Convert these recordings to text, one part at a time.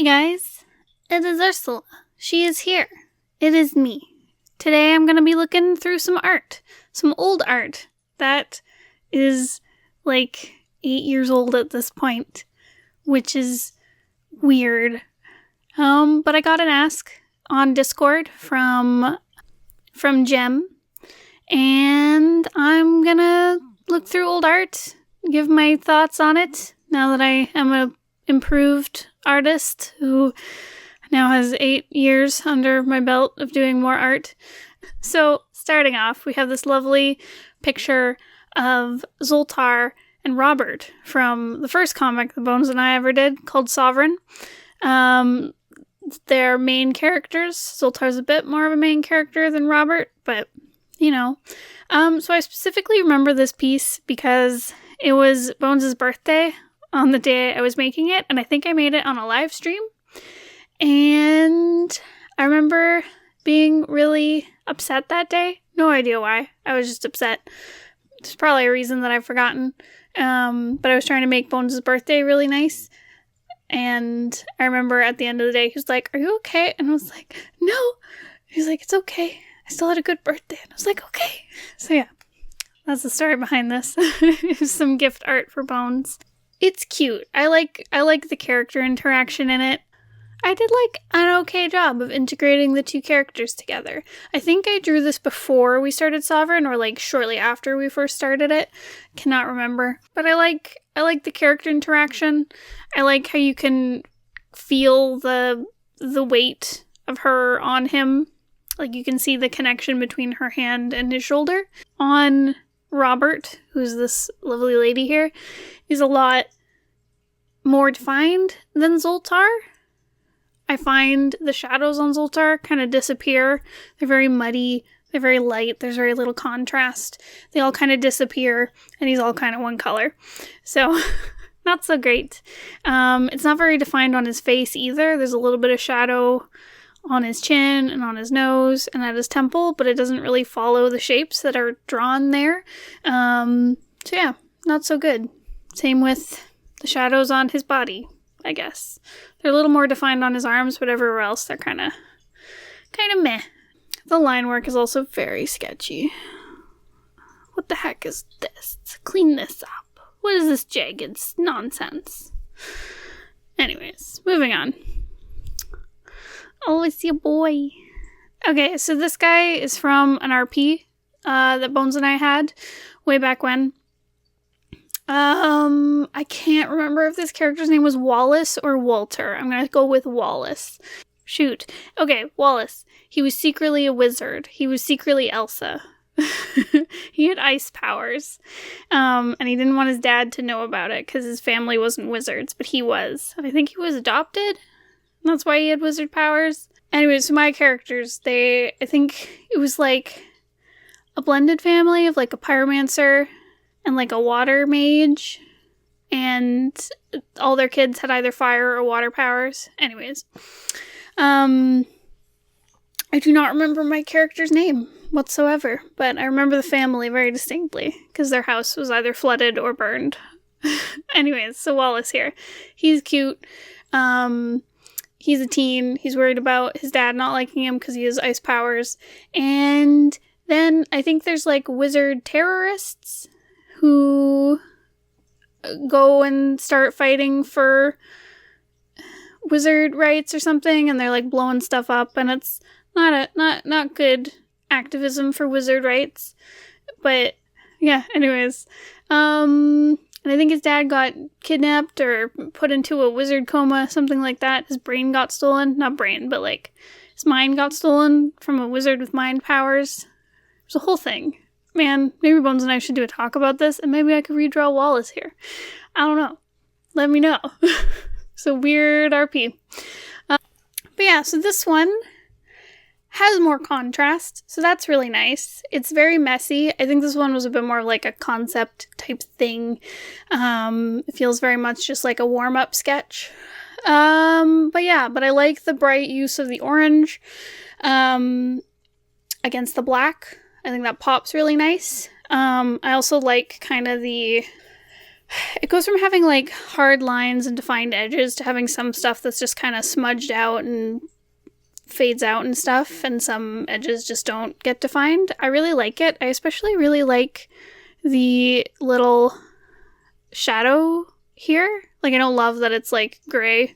guys, it is Ursula. She is here. It is me. Today I'm going to be looking through some art. Some old art that is like 8 years old at this point, which is weird. But I got an ask on Discord from Jem, and I'm gonna look through old art, give my thoughts on it, now that I am a improved artist who now has 8 years under my belt of doing more art. So, starting off, we have this lovely picture of Zoltar and Robert from the first comic the Bones and I ever did, called Sovereign. They're main characters. Zoltar's a bit more of a main character than Robert, but, you know. So I specifically remember this piece because it was Bones' birthday on the day I was making it, and I think I made it on a live stream. And I remember being really upset that day. No idea why. I was just upset. There's probably a reason that I've forgotten. But I was trying to make Bones' birthday really nice. And I remember at the end of the day, he was like, "Are you okay?" And I was like, "No." He was like, "It's okay. I still had a good birthday." And I was like, "Okay." So yeah, that's the story behind this. Some gift art for Bones. It's cute. I like the character interaction in it. I did like an okay job of integrating the two characters together. I think I drew this before we started Sovereign, or like shortly after we first started it. Cannot remember. But I like the character interaction. I like how you can feel the weight of her on him. Like you can see the connection between her hand and his shoulder. On Robert, who's this lovely lady here, is a lot more defined than Zoltar. I find the shadows on Zoltar kind of disappear. They're very muddy. They're very light. There's very little contrast. They all kind of disappear, and he's all kind of one color. So, not so great. It's not very defined on his face either. There's a little bit of shadow on his chin and on his nose and at his temple, but it doesn't really follow the shapes that are drawn there. So yeah, not so good. Same with the shadows on his body, I guess. They're a little more defined on his arms, but everywhere else they're kind of meh. The line work is also very sketchy. What the heck is this? Clean this up. What is this jagged nonsense? Anyways, moving on. Oh, I see a boy. Okay, so this guy is from an RP that Bones and I had way back when. I can't remember if this character's name was Wallace or Walter. I'm gonna go with Wallace. Shoot. Okay, Wallace. He was secretly a wizard. He was secretly Elsa. He had ice powers. And he didn't want his dad to know about it because his family wasn't wizards, but he was. And I think he was adopted. That's why he had wizard powers. Anyways, so my characters, I think it was like a blended family of like a pyromancer and like a water mage, and all their kids had either fire or water powers. Anyways, I do not remember my character's name whatsoever, but I remember the family very distinctly because their house was either flooded or burned. Anyways, so Wallace here. He's cute. He's a teen. He's worried about his dad not liking him because he has ice powers. And then I think there's like wizard terrorists who go and start fighting for wizard rights or something, and they're like blowing stuff up, and it's not good activism for wizard rights. But yeah, anyways. And I think his dad got kidnapped or put into a wizard coma, something like that. His brain got stolen. Not brain, but like his mind got stolen from a wizard with mind powers. It was a whole thing. Man, maybe Bones and I should do a talk about this, and maybe I could redraw Wallace here. I don't know. Let me know. So weird RP. But yeah, so this one has more contrast, so that's really nice. It's very messy. I think this one was a bit more like a concept type thing. It feels very much just like a warm-up sketch. But I like the bright use of the orange against the black. I think that pops really nice. I also like kind of the it goes from having like hard lines and defined edges to having some stuff that's just kind of smudged out and fades out and stuff, and some edges just don't get defined. I really like it. I especially really like the little shadow here. Like, I don't love that it's like gray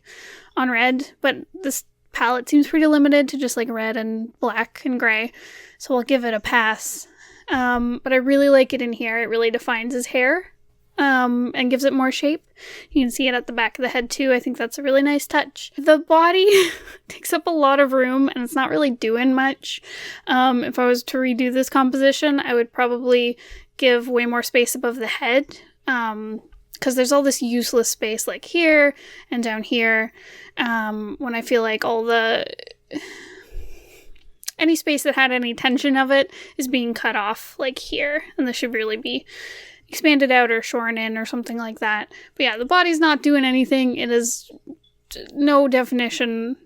on red, but this palette seems pretty limited to just like red and black and gray, so I'll give it a pass. But I really like it in here. It really defines his hair and gives it more shape. You can see it at the back of the head too. I think that's a really nice touch. The body takes up a lot of room and it's not really doing much. If I was to redo this composition, I would probably give way more space above the head, because there's all this useless space like here and down here, when I feel like any space that had any tension of it is being cut off, like here, and this should really be expanded out or shorn in or something like that. But yeah, the body's not doing anything. It is no definition,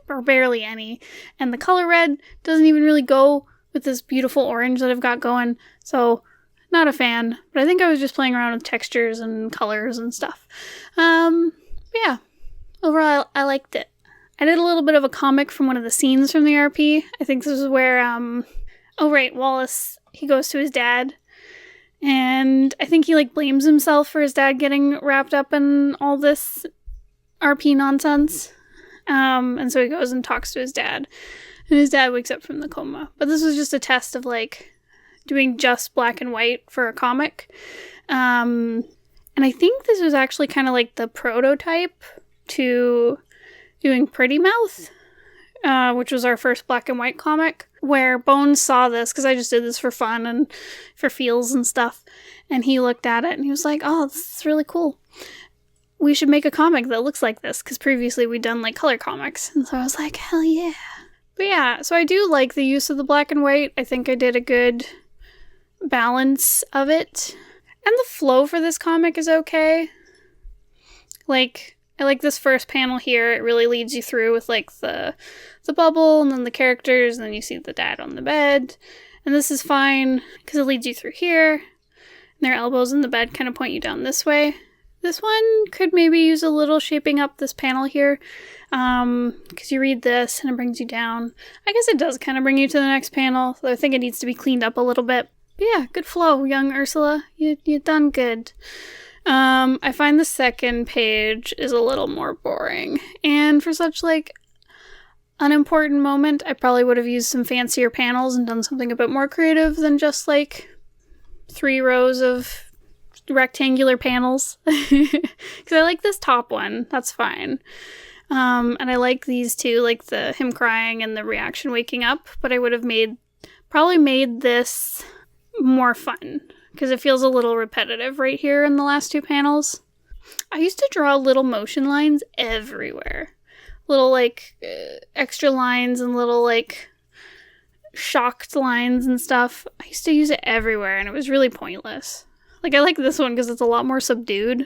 or barely any, and the color red doesn't even really go with this beautiful orange that I've got going, so not a fan. But I think I was just playing around with textures and colors and stuff. Yeah, overall I liked it. I did a little bit of a comic from one of the scenes from the RP. I think this is where, oh right, Wallace, he goes to his dad, and I think he like blames himself for his dad getting wrapped up in all this RP nonsense. And so he goes and talks to his dad, and his dad wakes up from the coma. But this was just a test of like doing just black and white for a comic. And I think this was actually kind of like the prototype to doing Pretty Mouth, which was our first black and white comic, where Bones saw this, because I just did this for fun and for feels and stuff, and he looked at it and he was like, oh, this is really cool. We should make a comic that looks like this, because previously we'd done like color comics, and so I was like, hell yeah. But yeah, so I do like the use of the black and white. I think I did a good balance of it, and the flow for this comic is okay. Like, I like this first panel here. It really leads you through with like the bubble and then the characters, and then you see the dad on the bed. And this is fine because it leads you through here. And their elbows in the bed kind of point you down this way. This one could maybe use a little shaping up this panel here, because you read this and it brings you down. I guess it does kind of bring you to the next panel, so I think it needs to be cleaned up a little bit. But yeah, good flow, young Ursula. You done good. I find the second page is a little more boring, and for such like unimportant moment, I probably would have used some fancier panels and done something a bit more creative than just like 3 rows of rectangular panels. Because I like this top one, that's fine. And I like these two, like the him crying and the reaction waking up, but I would have probably made this more fun, because it feels a little repetitive right here in the last 2 panels. I used to draw little motion lines everywhere. Little, like, extra lines and little, like, shocked lines and stuff. I used to use it everywhere, and it was really pointless. Like, I like this one because it's a lot more subdued.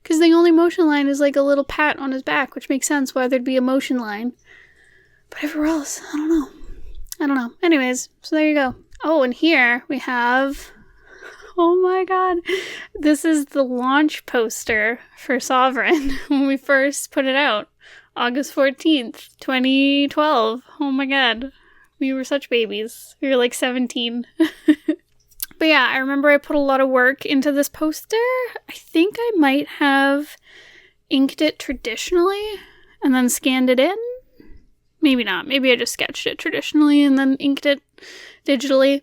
Because the only motion line is, like, a little pat on his back, which makes sense why there'd be a motion line. But everywhere else, I don't know. Anyways, so there you go. Oh, and here we have... Oh my god. This is the launch poster for Sovereign when we first put it out. August 14th, 2012. Oh my god. We were such babies. We were like 17. But yeah, I remember I put a lot of work into this poster. I think I might have inked it traditionally and then scanned it in. Maybe not. Maybe I just sketched it traditionally and then inked it digitally.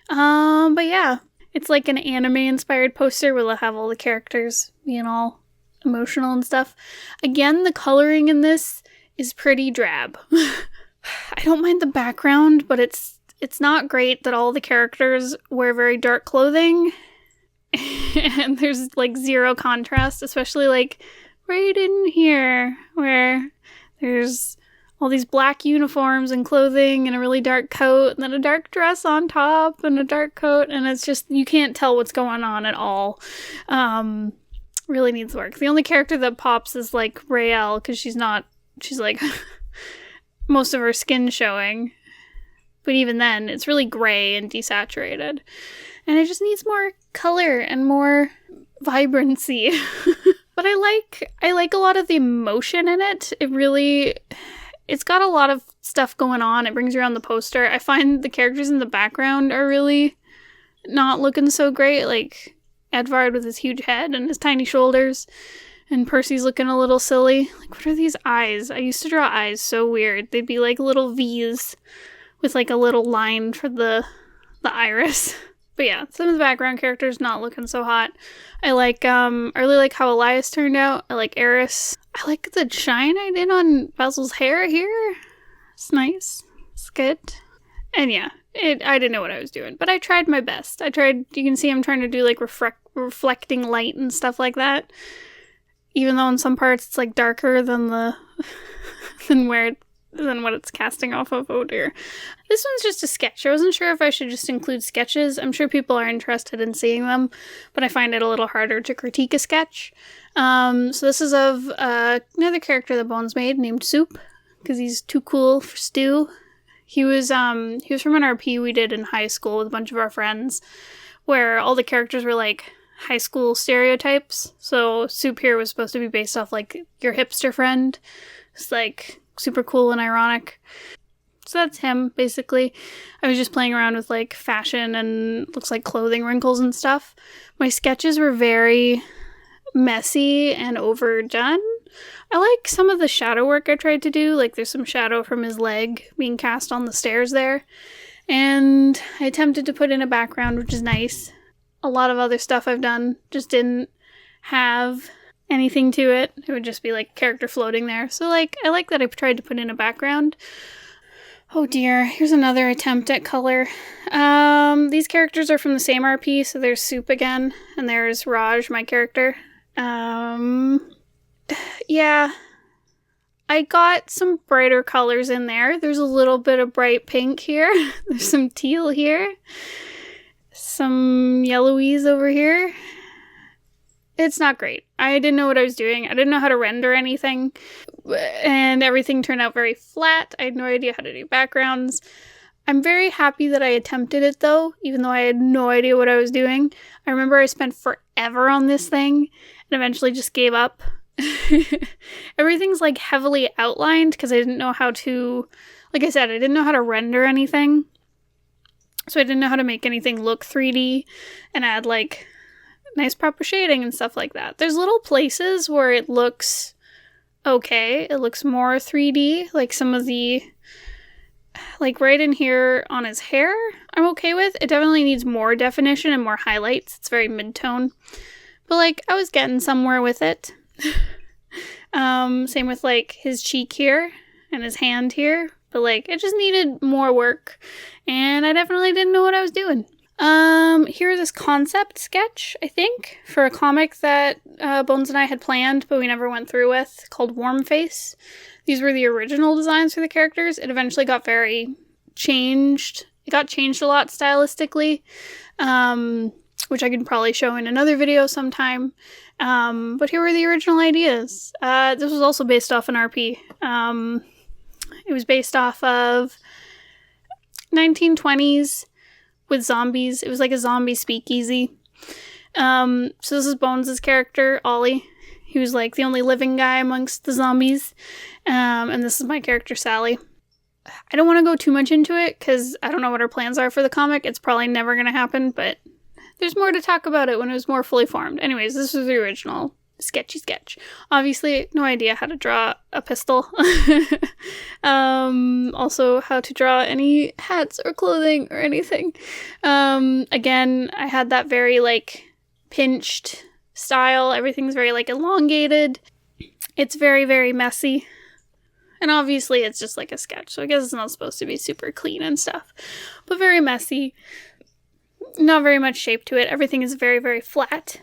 But yeah. It's like an anime-inspired poster where they'll have all the characters being all emotional and stuff. Again, the coloring in this is pretty drab. I don't mind the background, but it's not great that all the characters wear very dark clothing. And there's, like, zero contrast, especially, like, right in here, where there's all these black uniforms and clothing and a really dark coat and then a dark dress on top and a dark coat, and it's just, you can't tell what's going on at all. Really needs work. The only character that pops is like Raelle, because she's like most of her skin showing, but even then it's really gray and desaturated, and it just needs more color and more vibrancy. But I like a lot of the emotion in it. It's got a lot of stuff going on. It brings around the poster. I find the characters in the background are really not looking so great. Like Edvard with his huge head and his tiny shoulders. And Percy's looking a little silly. Like, what are these eyes? I used to draw eyes so weird. They'd be like little V's with like a little line for the iris. But yeah, some of the background characters not looking so hot. I really like how Elias turned out. I like Eris. I like the shine I did on Basil's hair here. It's nice. It's good. And yeah, I didn't know what I was doing, but I tried my best. You can see I'm trying to do like reflecting light and stuff like that. Even though in some parts it's like darker than than what it's casting off of. Oh dear. This one's just a sketch. I wasn't sure if I should just include sketches. I'm sure people are interested in seeing them, but I find it a little harder to critique a sketch. So this is of another character that Bones made named Soup, because he's too cool for stew. He was from an RP we did in high school with a bunch of our friends, where all the characters were like high school stereotypes. So Soup here was supposed to be based off like your hipster friend. It's like super cool and ironic. So that's him, basically. I was just playing around with like fashion and looks like clothing wrinkles and stuff. My sketches were very messy and overdone. I like some of the shadow work I tried to do. Like there's some shadow from his leg being cast on the stairs there. And I attempted to put in a background, which is nice. A lot of other stuff I've done just didn't have anything to it. It would just be like character floating there. So like, I like that I tried to put in a background. Oh dear, here's another attempt at color. These characters are from the same RP, so there's Soup again, and there's Raj, my character. Yeah. I got some brighter colors in there. There's a little bit of bright pink here. There's some teal here. Some yellowies over here. It's not great. I didn't know what I was doing. I didn't know how to render anything. And everything turned out very flat. I had no idea how to do backgrounds. I'm very happy that I attempted it though, even though I had no idea what I was doing. I remember I spent forever on this thing and eventually just gave up. Everything's like heavily outlined because I didn't know how to, like I said, I didn't know how to render anything. So I didn't know how to make anything look 3D and add like nice proper shading and stuff like that. There's little places where it looks okay. It looks more 3D, like some of the, like right in here on his hair, I'm okay with. It definitely needs more definition and more highlights. It's very mid-tone. But like, I was getting somewhere with it. Same with like his cheek here and his hand here. But like, it just needed more work. And I definitely didn't know what I was doing. Here's this concept sketch, I think, for a comic that Bones and I had planned, but we never went through with, called Warm Face. These were the original designs for the characters. It eventually got very changed. It got changed a lot stylistically, which I could probably show in another video sometime. But here were the original ideas. This was also based off an RP. It was based off of 1920s with zombies. It was like a zombie speakeasy. So this is Bones' character, Ollie. He was like the only living guy amongst the zombies. And this is my character, Sally. I don't want to go too much into it because I don't know what our plans are for the comic. It's probably never going to happen, but there's more to talk about it when it was more fully formed. Anyways, this was the original sketchy sketch. Obviously, no idea how to draw a pistol. Also, how to draw any hats or clothing or anything. Again, I had that very, like, pinched style. Everything's very, like, elongated. It's very, very messy. And obviously, it's just like a sketch, so I guess it's not supposed to be super clean and stuff. But very messy. Not very much shape to it. Everything is very, very flat.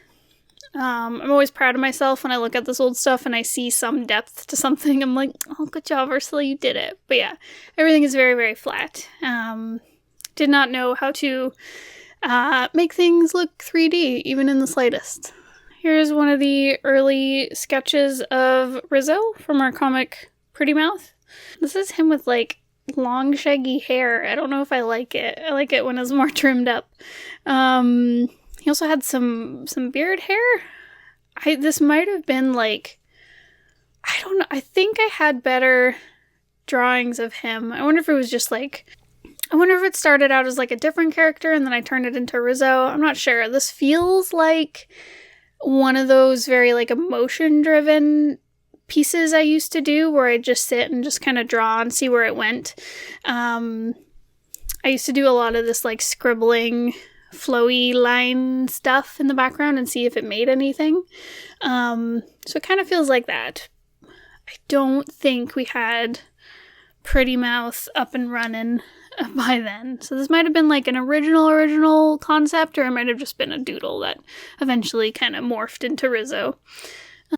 I'm always proud of myself when I look at this old stuff and I see some depth to something. I'm like, oh, good job, Ursula, you did it. But yeah, everything is very, very flat. Did not know how to make things look 3D, even in the slightest. Here's one of the early sketches of Rizzo from our comic Pretty Mouth. This is him with, like, long, shaggy hair. I don't know if I like it. I like it when it's more trimmed up. He He also had some beard hair. This might have been like, I don't know. I think I had better drawings of him. I wonder if it was just like, I wonder if it started out as like a different character and then I turned it into Rizzo. I'm not sure. This feels like one of those very like emotion-driven pieces I used to do where I just sit and just kind of draw and see where it went. I used to do a lot of this like scribbling, flowy line stuff in the background and see if it made anything. So it kind of feels like that. I don't think we had Pretty Mouth up and running by then. So this might have been like an original concept, or it might have just been a doodle that eventually kind of morphed into Rizzo. I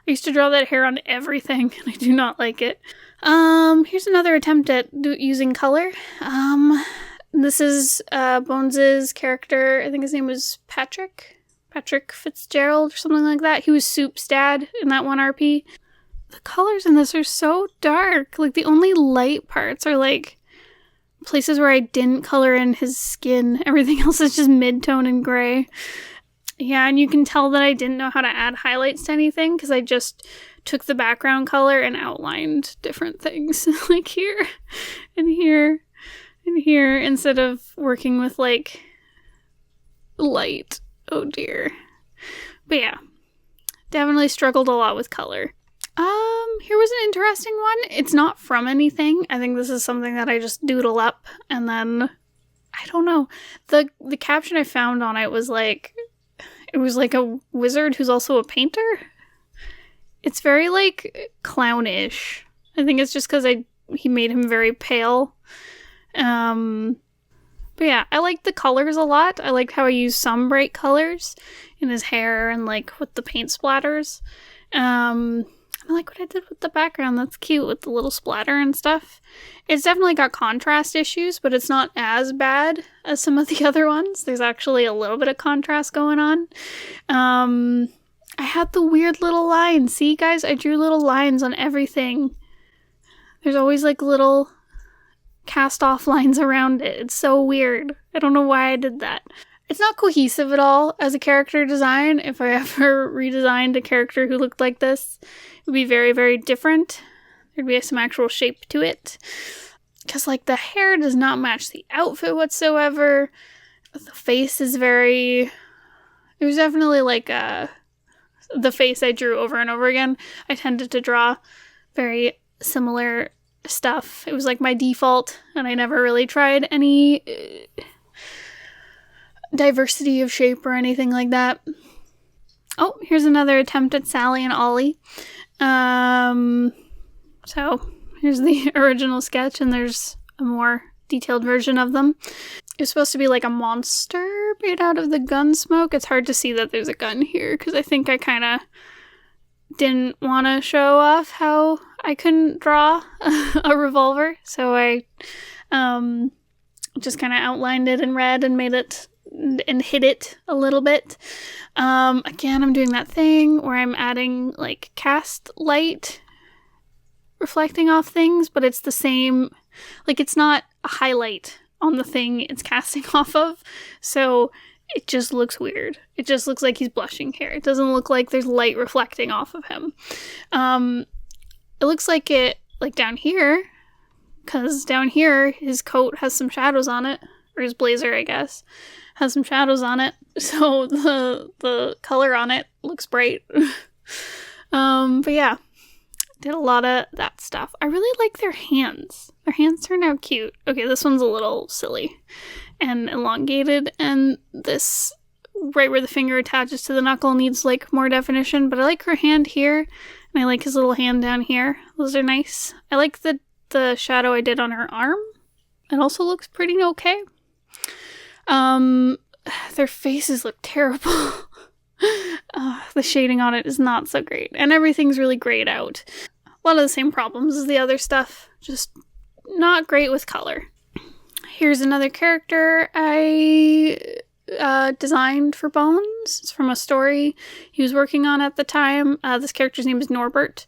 used to draw that hair on everything, and I do not like it. Here's another attempt at using color. This is Bones' character. I think his name was Patrick Fitzgerald or something like that. He was Soup's dad in that one RP. The colors in this are so dark. Like, the only light parts are like places where I didn't color in his skin. Everything else is just mid-tone and gray. Yeah, and you can tell that I didn't know how to add highlights to anything because I just took the background color and outlined different things. Like here and here and here instead of working with like light. Oh dear. But yeah, definitely struggled a lot with color. Here was an interesting one. It's not from anything. I think this is something that I just doodle up and then I don't know. The caption I found on it was like, it was like a wizard who's also a painter. It's very like clownish. I think it's just because he made him very pale. But yeah, I like the colors a lot. I liked how I used some bright colors in his hair and like with the paint splatters. I like what I did with the background. That's cute with the little splatter and stuff. It's definitely got contrast issues, but it's not as bad as some of the other ones. There's actually a little bit of contrast going on. I had the weird little lines. See, guys, I drew little lines on everything. There's always like little cast off lines around it. It's so weird. I don't know why I did that. It's not cohesive at all as a character design. If I ever redesigned a character who looked like this, it would be very, very different. There'd be some actual shape to it. Because, like, the hair does not match the outfit whatsoever. The face is very... It was definitely, like, the face I drew over and over again. I tended to draw very similar stuff. It was, like, my default, and I never really tried any... diversity of shape or anything like that. Oh, here's another attempt at Sally and Ollie. So here's the original sketch, and there's a more detailed version of them. It's supposed to be like a monster made out of the gun smoke. It's hard to see that there's a gun here because I think I kind of didn't want to show off how I couldn't draw a revolver, so I just kind of outlined it in red and made it and hid it a little bit. Again, I'm doing that thing where I'm adding like cast light reflecting off things, but it's the same, like it's not a highlight on the thing it's casting off of, so it just looks weird. It just looks like he's blushing here. It doesn't look like there's light reflecting off of him. It looks like it, like down here, because down here his coat has some shadows on it, or his blazer, I guess, has some shadows on it, so the color on it looks bright. But yeah, did a lot of that stuff. I really like their hands. Their hands turn out cute. Okay, this one's a little silly and elongated, and this right where the finger attaches to the knuckle needs like more definition, but I like her hand here, and I like his little hand down here. Those are nice. I like the shadow I did on her arm. It also looks pretty okay. Their faces look terrible. The shading on it is not so great, and everything's really grayed out. A lot of the same problems as the other stuff, just not great with color. Here's another character I designed for Bones. It's from a story he was working on at the time. This character's name is Norbert.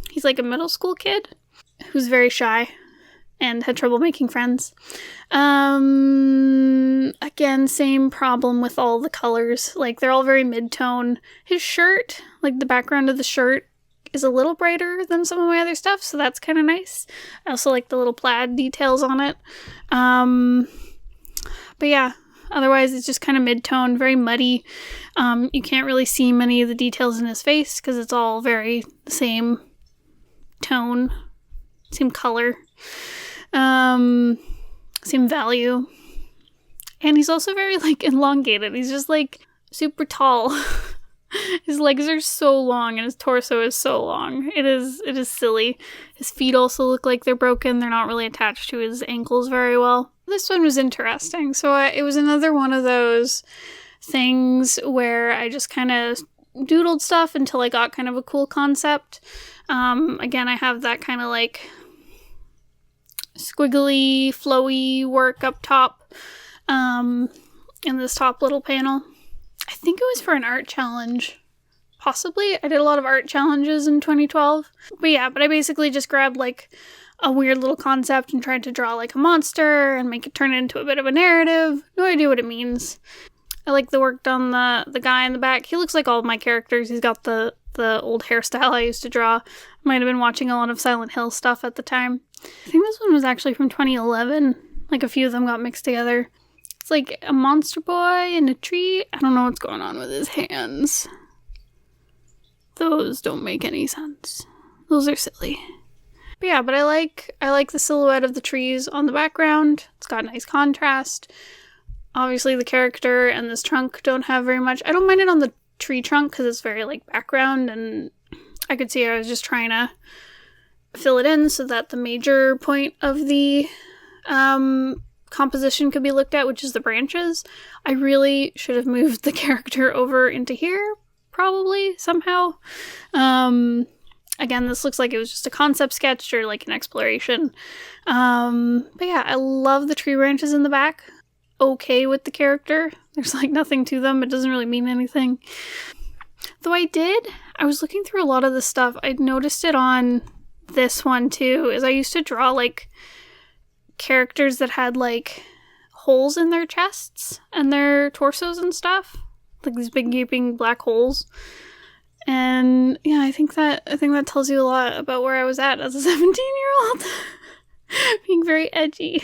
He's like a middle school kid who's very shy and had trouble making friends. Again, same problem with all the colors. Like, they're all very mid-tone. His shirt, like the background of the shirt, is a little brighter than some of my other stuff, so that's kind of nice. I also like the little plaid details on it. But yeah, otherwise it's just kind of mid-tone, very muddy. You can't really see many of the details in his face because it's all very the same tone, same color, same value. And he's also very, like, elongated. He's just, like, super tall. His legs are so long and his torso is so long. It is silly. His feet also look like they're broken. They're not really attached to his ankles very well. This one was interesting. So it was another one of those things where I just kind of doodled stuff until I got kind of a cool concept. Again, I have that kind of like squiggly, flowy work up top in this top little panel. I think it was for an art challenge. Possibly. I did a lot of art challenges in 2012. But I basically just grabbed like a weird little concept and tried to draw like a monster and make it turn into a bit of a narrative. No idea what it means. I like the work done the guy in the back. He looks like all of my characters. He's got the old hairstyle I used to draw. Might have been watching a lot of Silent Hill stuff at the time. I think this one was actually from 2011. Like a few of them got mixed together. It's like a monster boy in a tree. I don't know what's going on with his hands. Those don't make any sense. Those are silly. But I like the silhouette of the trees on the background. It's got nice contrast. Obviously the character and this trunk don't have very much. I don't mind it on the tree trunk because it's very like background, and I could see I was just trying to fill it in so that the major point of the composition could be looked at, which is the branches. I really should have moved the character over into here, probably, somehow. Again, this looks like it was just a concept sketch or like an exploration. I love the tree branches in the back. Okay with the character. There's like nothing to them. It doesn't really mean anything. Though I was looking through a lot of this stuff. I noticed it on this one too, is I used to draw like characters that had like holes in their chests and their torsos and stuff. Like these big gaping black holes. And yeah, I think that tells you a lot about where I was at as a 17-year-old. Being very edgy.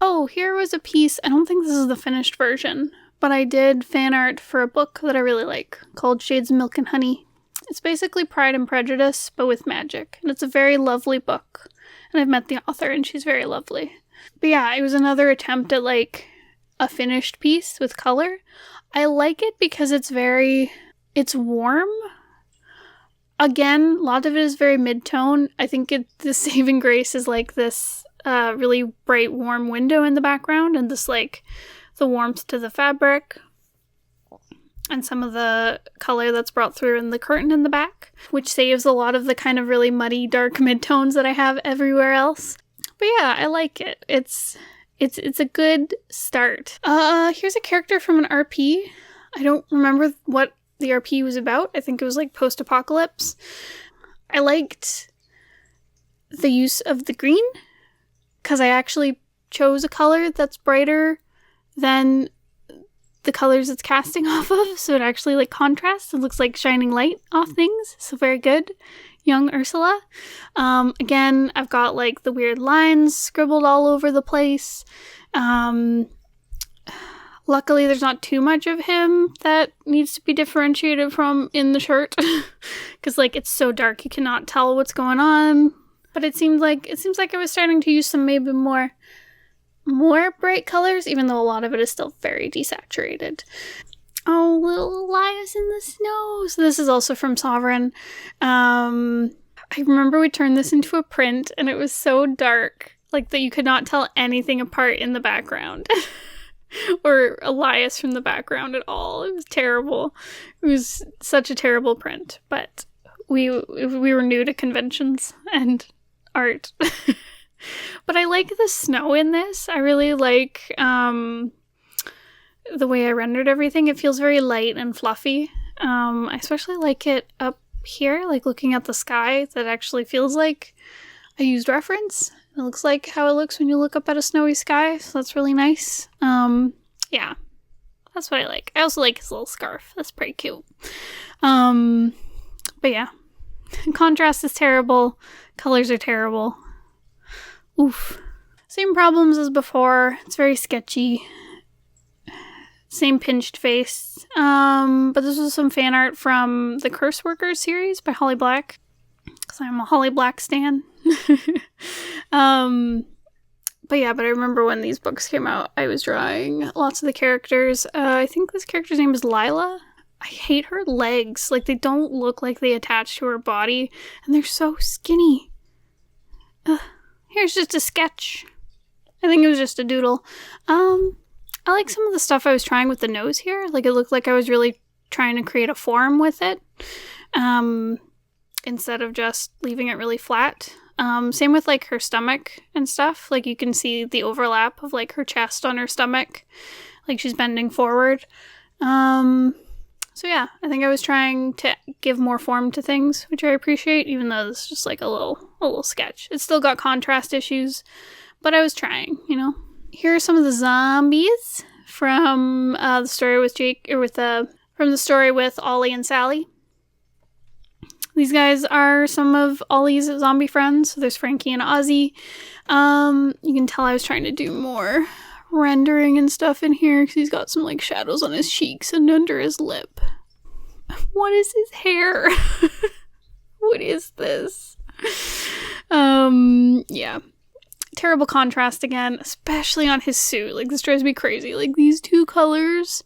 Oh, here was a piece. I don't think this is the finished version, but I did fan art for a book that I really like called Shades of Milk and Honey. It's basically Pride and Prejudice, but with magic. And it's a very lovely book. And I've met the author, and she's very lovely. But yeah, it was another attempt at like a finished piece with color. I like it because it's warm. Again, a lot of it is very mid-tone. I think the saving grace is like this really bright, warm window in the background, and this like the warmth to the fabric, and some of the color that's brought through in the curtain in the back, which saves a lot of the kind of really muddy, dark mid-tones that I have everywhere else. But yeah, I like it. It's a good start. Here's a character from an RP. I don't remember what the RP was about. I think it was like post-apocalypse. I liked the use of the green because I actually chose a color that's brighter than the colors it's casting off of, so it actually like contrasts. It looks like shining light off things, so very good. Young Ursula. Again, I've got like the weird lines scribbled all over the place. Luckily, there's not too much of him that needs to be differentiated from in the shirt, because like it's so dark you cannot tell what's going on. But it seems like I was starting to use some maybe more bright colors, even though a lot of it is still very desaturated. Oh, little Elias in the snow. So this is also from Sovereign. I remember we turned this into a print, and it was so dark, like that you could not tell anything apart in the background. Or Elias from the background at all. It was terrible. It was such a terrible print. But we were new to conventions and art. But I like the snow in this. I really like the way I rendered everything. It feels very light and fluffy. I especially like it up here, like looking at the sky. That actually feels like a used reference. It looks like how it looks when you look up at a snowy sky, so that's really nice. Yeah, that's what I like. I also like his little scarf. That's pretty cute. But yeah, contrast is terrible. Colors are terrible. Oof. Same problems as before. It's very sketchy. Same pinched face. But this was some fan art from the Curse Workers series by Holly Black. Because I'm a Holly Black stan. But I remember when these books came out, I was drawing lots of the characters. I think this character's name is Lila. I hate her legs. Like, they don't look like they attach to her body. And they're so skinny. Here's just a sketch. I think it was just a doodle. I like some of the stuff I was trying with the nose here. Like, it looked like I was really trying to create a form with it. Instead of just leaving it really flat. Same with, like, her stomach and stuff. Like, you can see the overlap of, like, her chest on her stomach. Like, she's bending forward. So yeah, I think I was trying to give more form to things, which I appreciate, even though this is just, like, a little sketch. It's still got contrast issues, but I was trying, you know? Here are some of the zombies from the story with from the story with Ollie and Sally. These guys are some of Ollie's zombie friends. So there's Frankie and Ozzy. You can tell I was trying to do more rendering and stuff in here because he's got some, like, shadows on his cheeks and under his lip. What is his hair? What is this? Yeah. Terrible contrast again, especially on his suit. Like, this drives me crazy. Like, these two colors,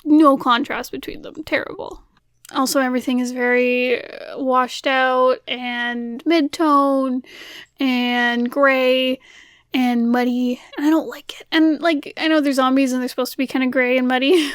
no contrast between them. Terrible. Also, everything is very washed out and mid-tone and gray and muddy, and I don't like it. And, like, I know they're zombies and they're supposed to be kind of gray and muddy.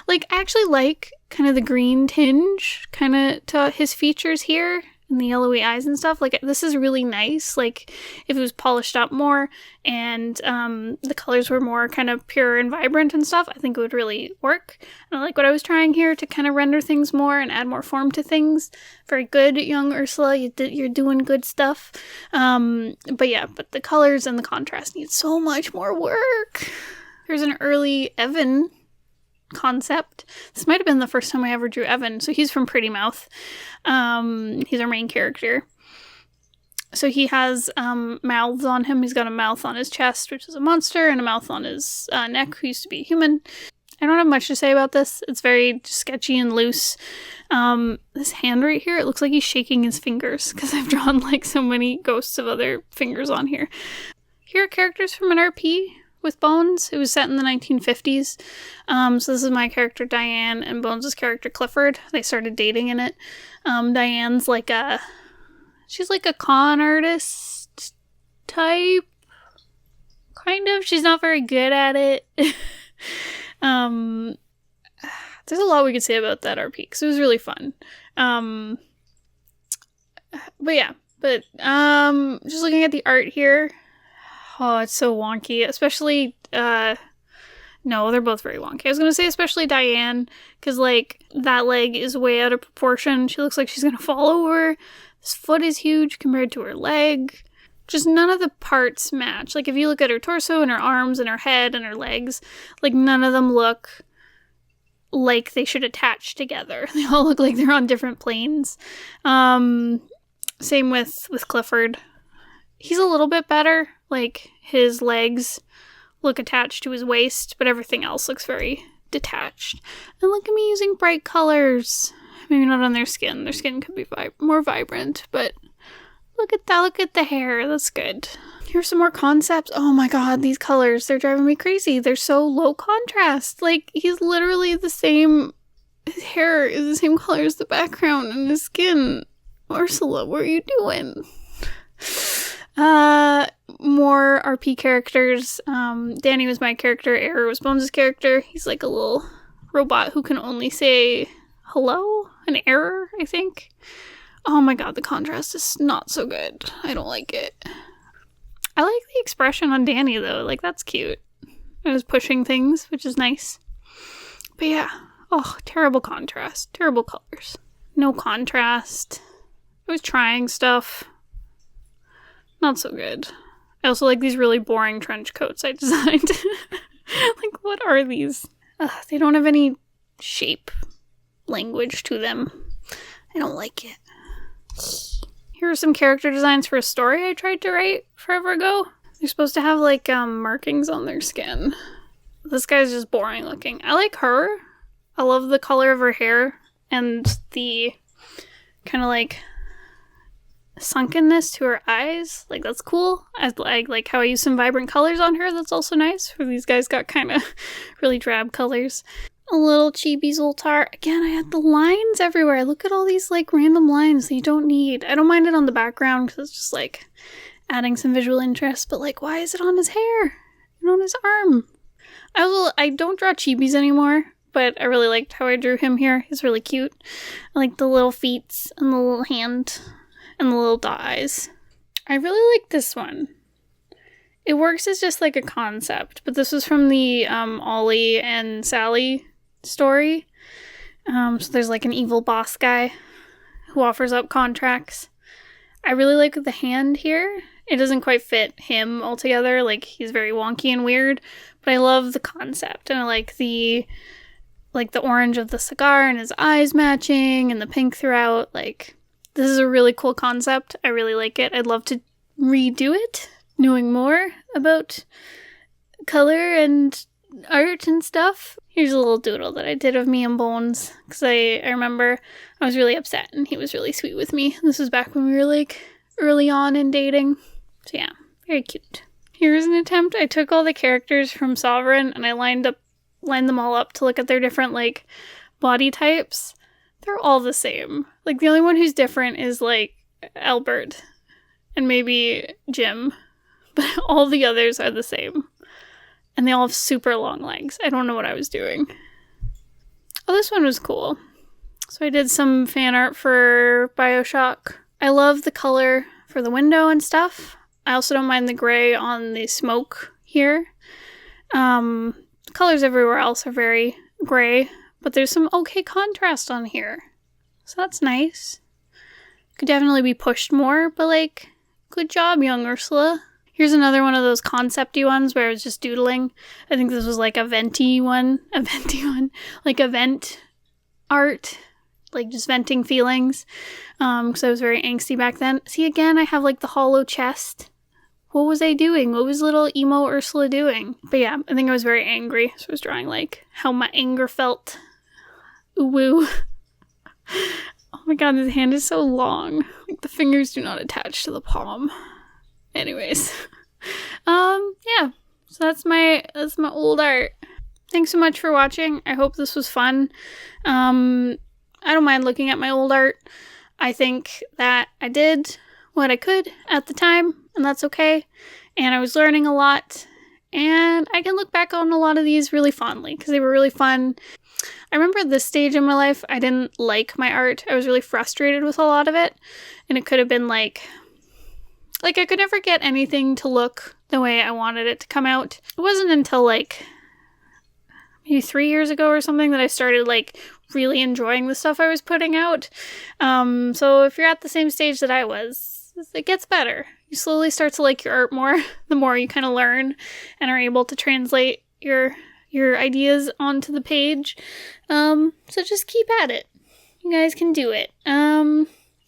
Like, I actually like kind of the green tinge kind of to his features here and the yellowy eyes and stuff. Like, this is really nice. Like, if it was polished up more and the colors were more kind of pure and vibrant and stuff, I think it would really work. And I like what I was trying here to kind of render things more and add more form to things. Very good, young Ursula. You're doing good stuff. But the colors and the contrast need so much more work. Here's an early Evan concept. This might have been the first time I ever drew Evan. So he's from Pretty Mouth. He's our main character. So he has mouths on him. He's got a mouth on his chest, which is a monster, and a mouth on his neck, who used to be a human. I don't have much to say about this. It's very sketchy and loose. This hand right here, it looks like he's shaking his fingers because I've drawn, like, so many ghosts of other fingers on here. Here are characters from an RP with Bones. It was set in the 1950s. So this is my character Diane and Bones' character Clifford. They started dating in it. Diane's like she's like a con artist type. Kind of. She's not very good at it. There's a lot we could say about that RP because it was really fun. Just looking at the art here, oh, it's so wonky, especially, no, they're both very wonky. I was going to say especially Diane, because, like, that leg is way out of proportion. She looks like she's going to fall over. This foot is huge compared to her leg. Just none of the parts match. Like, if you look at her torso and her arms and her head and her legs, like, none of them look like they should attach together. They all look like they're on different planes. Same with Clifford. He's a little bit better. Like, his legs look attached to his waist, but everything else looks very detached. And look at me using bright colors. Maybe not on their skin. Their skin could be more vibrant, but look at that. Look at the hair. That's good. Here's some more concepts. Oh my god, these colors, they're driving me crazy. They're so low contrast. Like, he's literally the same. His hair is the same color as the background and his skin. Ursula, what are you doing? More RP characters. Danny was my character. Error was Bones' character. He's like a little robot who can only say hello? An error, I think. Oh my god, the contrast is not so good. I don't like it. I like the expression on Danny, though. Like, that's cute. I was pushing things, which is nice. But yeah. Oh, terrible contrast. Terrible colors. No contrast. I was trying stuff. Not so good. I also like these really boring trench coats I designed. Like, what are these? They don't have any shape language to them. I don't like it. Here are some character designs for a story I tried to write forever ago. They're supposed to have, like, markings on their skin. This guy's just boring looking. I like her. I love the color of her hair and the kind of, like, sunkenness to her eyes. Like, that's cool. I like how I use some vibrant colors on her. That's also nice. For these guys got kind of really drab colors. A little chibi Zoltar. Again, I had the lines everywhere. Look at all these, like, random lines that you don't need. I don't mind it on the background because it's just, like, adding some visual interest. But, like, why is it on his hair and on his arm? I don't draw chibis anymore, but I really liked how I drew him here. He's really cute. I like the little feet and the little hand and the little dot eyes. I really like this one. It works as just like a concept, but this was from the Ollie and Sally story. So there's like an evil boss guy who offers up contracts. I really like the hand here. It doesn't quite fit him altogether. Like, he's very wonky and weird, but I love the concept, and I like the orange of the cigar and his eyes matching and the pink throughout. Like, this is a really cool concept. I really like it. I'd love to redo it, knowing more about color and art and stuff. Here's a little doodle that I did of me and Bones, because I remember I was really upset and he was really sweet with me. This was back when we were, like, early on in dating. So yeah, very cute. Here's an attempt. I took all the characters from Sovereign and I lined them all up to look at their different, like, body types. They're all the same. Like, the only one who's different is, like, Albert and maybe Jim, but all the others are the same. And they all have super long legs. I don't know what I was doing. Oh, this one was cool. So I did some fan art for Bioshock. I love the color for the window and stuff. I also don't mind the gray on the smoke here. Colors everywhere else are very gray, but there's some okay contrast on here. So that's nice. Could definitely be pushed more, but, like, good job, young Ursula. Here's another one of those concept-y ones where I was just doodling. I think this was, like, a venti one. Like, a vent art. Like, just venting feelings. Because I was very angsty back then. See, again, I have, like, the hollow chest. What was I doing? What was little emo Ursula doing? But yeah, I think I was very angry. So I was drawing, like, how my anger felt. Ooh woo. Oh my god, this hand is so long. Like, the fingers do not attach to the palm. Anyways. Yeah. So that's my old art. Thanks so much for watching. I hope this was fun. I don't mind looking at my old art. I think that I did what I could at the time, and that's okay. And I was learning a lot, and I can look back on a lot of these really fondly because they were really fun. I remember at this stage in my life, I didn't like my art. I was really frustrated with a lot of it, and it could have been like I could never get anything to look the way I wanted it to come out. It wasn't until, like, maybe 3 years ago or something that I started, like, really enjoying the stuff I was putting out. So if you're at the same stage that I was, it gets better. You slowly start to like your art more, the more you kind of learn and are able to translate your ideas onto the page. So just keep at it. You guys can do it.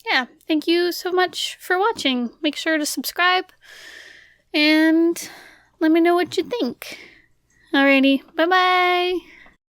Yeah, thank you so much for watching. Make sure to subscribe and let me know what you think. Alrighty, bye-bye!